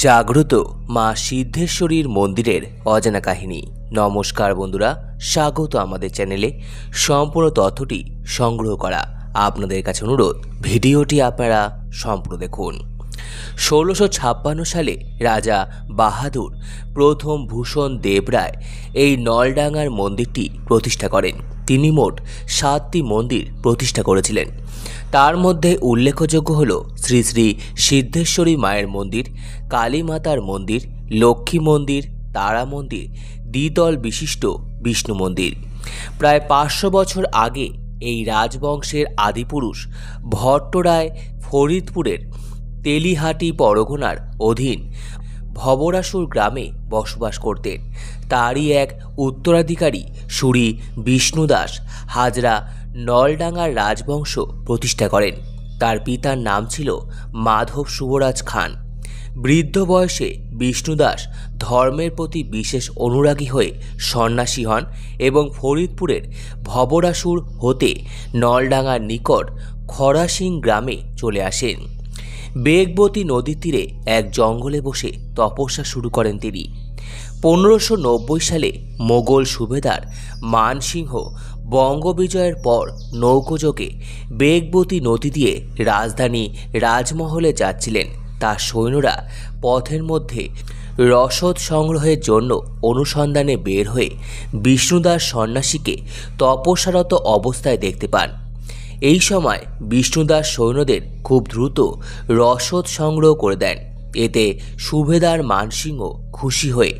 জাগ্রত মা সিদ্ধেশ্বরীর মন্দিরের অজানা কাহিনী। নমস্কার বন্ধুরা, স্বাগত আমাদের চ্যানেলে। সম্পূর্ণ তথ্যটি সংগ্রহ করা আপনাদের কাছে অনুরোধ, ভিডিওটি আপনারা সম্পূর্ণ দেখুন। 1656 সালে রাজা বাহাদুর প্রথম ভূষণ দেবরায় এই নলডাঙ্গার মন্দিরটি প্রতিষ্ঠা করেন। তিনি মোট 7টি মন্দির প্রতিষ্ঠা করেছিলেন। তার মধ্যে উল্লেখযোগ্য হল শ্রী শ্রী সিদ্ধেশ্বরী মায়ের মন্দির, কালী মাতার মন্দির, লক্ষ্মী মন্দির, তারা মন্দির, দ্বিতল বিশিষ্ট বিষ্ণু মন্দির। প্রায় 500 বছর আগে এই রাজবংশের আদিপুরুষ ভট্টরায় ফরিদপুরের তেলিহাটি পরগনার অধীন ভবরাসুর গ্রামে বসবাস করতেন। তারই এক উত্তরাধিকারী শ্রী বিষ্ণুদাস হাজরা নলডাঙ্গার রাজবংশ প্রতিষ্ঠা করেন। তার পিতার নাম ছিল মাধব শুভরাজ খান। বৃদ্ধ বয়সে বিষ্ণুদাস ধর্মের প্রতি বিশেষ অনুরাগী হয়ে সন্ন্যাসী হন এবং ফরিদপুরের ভবরাসুর হতে নলডাঙ্গার নিকট খরাসিং গ্রামে চলে আসেন। বেগবতী নদীর তীরে এক জঙ্গলে বসে তপস্যা শুরু করেন তিনি। 1590 সালে মোগল সুবেদার মানসিংহ বঙ্গবিজয়ের পর নৌকোযোগে বেগবতী নদী দিয়ে রাজধানী রাজমহলে যাচ্ছিলেন। তার সৈন্যরা পথের মধ্যে রসদ সংগ্রহের জন্য অনুসন্ধানে বের হয়ে বিষ্ণুদাস সন্ন্যাসীকে তপস্যারত অবস্থায় দেখতে পান। এই সময় বিষ্ণুদাস সৈন্যদের খুব দ্রুত রসদ সংগ্রহ করে দেন। এতে সুবেদার মানসিংহ খুশি হয়ে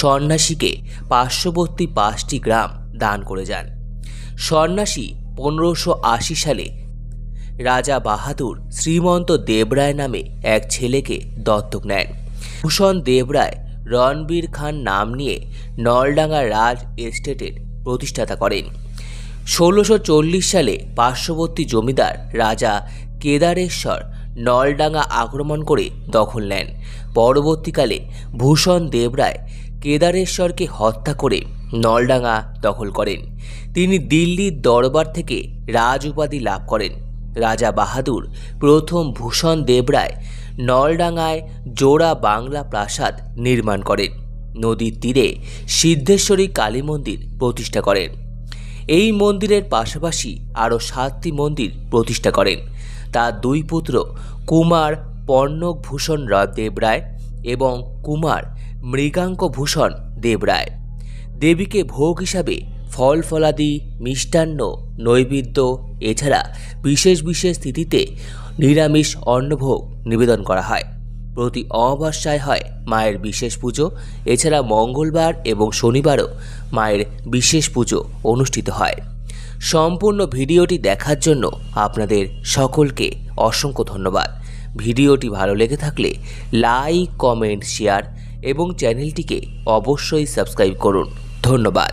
সন্ন্যাসীকে পার্শ্ববর্তী 5টি গ্রাম দান করে যান। সন্ন্যাসী 1580 সালে রাজা বাহাদুর শ্রীমন্ত দেবরায় নামে এক ছেলেকে দত্তক নেন। ভূষণ দেবরায় রণবীর খান নাম নিয়ে নলডাঙ্গা রাজ এস্টেটের প্রতিষ্ঠাতা করেন। 1640 সালে পার্শ্ববর্তী জমিদার রাজা কেদারেশ্বর নলডাঙ্গা আক্রমণ করে দখল নেন। পরবর্তীকালে ভূষণ দেবরায় কেদারেশ্বরকে হত্যা করে নলডাঙ্গা দখল করেন। তিনি দিল্লির দরবার থেকে রাজ উপাধি লাভ করেন। রাজা বাহাদুর প্রথম ভূষণ দেবরায় নলডাঙ্গায় জোড়া বাংলা প্রাসাদ নির্মাণ করেন। নদীর তীরে সিদ্ধেশ্বরী কালী মন্দির প্রতিষ্ঠা করেন। এই মন্দিরের পাশাপাশি আরও 7টি মন্দির প্রতিষ্ঠা করেন। তার 2 পুত্র কুমার পণ্যভূষণ দেবরায় এবং কুমার মৃগাঙ্কভূষণ দেবরায় দেবীকে ভোগ হিসাবে ফল ফলাদি, মিষ্টান্ন, নৈবেদ্য এছাড়া বিশেষ বিশেষ তিথিতে নিরামিষ অন্নভোগ নিবেদন করা হয়। প্রতি অমাবস্যায় হয় মায়ের বিশেষ পুজো। এছাড়া মঙ্গলবার এবং শনিবারও মায়ের বিশেষ পুজো অনুষ্ঠিত হয়। সম্পূর্ণ ভিডিওটি দেখার জন্য আপনাদের সকলকে অসংখ্য ধন্যবাদ। ভিডিওটি ভালো লেগে থাকলে লাইক, কমেন্ট, শেয়ার এবং চ্যানেলটিকে অবশ্যই সাবস্ক্রাইব করুন। ধন্যবাদ।